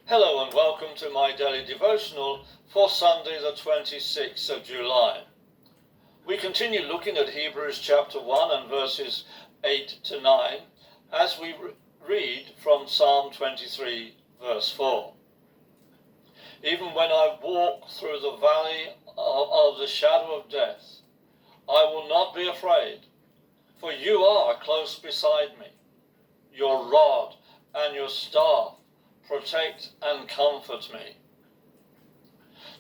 Hello and welcome to my daily devotional for Sunday the 26th of July. We continue looking at Hebrews chapter 1 and verses 8 to 9 as we read from Psalm 23 verse 4. Even when I walk through the valley of the shadow of death, I will not be afraid, for you are close beside me. Your rod and your staff protect and comfort me.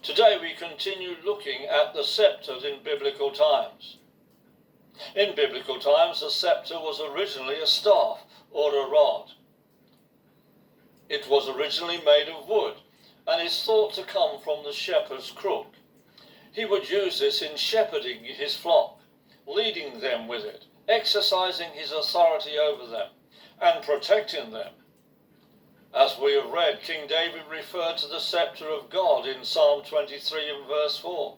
Today we continue looking at the scepters in biblical times. In biblical times, the scepter was originally a staff or a rod. It was originally made of wood and is thought to come from the shepherd's crook. He would use this in shepherding his flock, leading them with it, exercising his authority over them, and protecting them. As we have read, King David referred to the scepter of God in Psalm 23 and verse 4.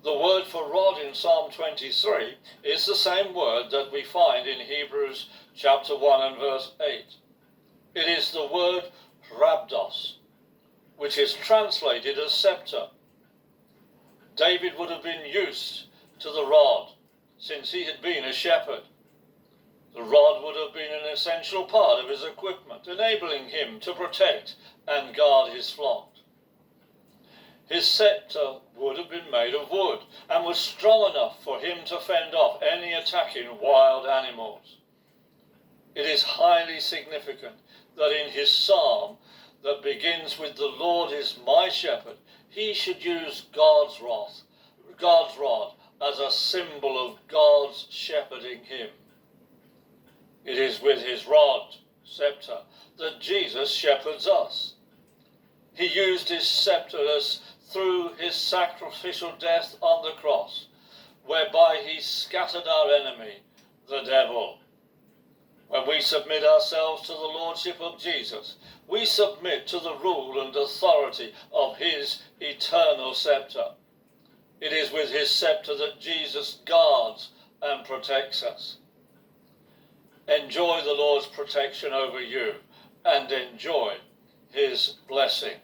The word for rod in Psalm 23 is the same word that we find in Hebrews chapter 1 and verse 8. It is the word rhabdos, which is translated as scepter. David would have been used to the rod since he had been a shepherd. The rod would have been an essential part of his equipment, enabling him to protect and guard his flock. His scepter would have been made of wood and was strong enough for him to fend off any attacking wild animals. It is highly significant that in his psalm that begins with "The Lord is my shepherd," he should use God's rod as a symbol of God's shepherding him. It is with his rod, scepter, that Jesus shepherds us. He used his scepter through his sacrificial death on the cross, whereby he scattered our enemy, the devil. When we submit ourselves to the lordship of Jesus, we submit to the rule and authority of his eternal scepter. It is with his scepter that Jesus guards and protects us. Enjoy the Lord's protection over you and enjoy his blessing.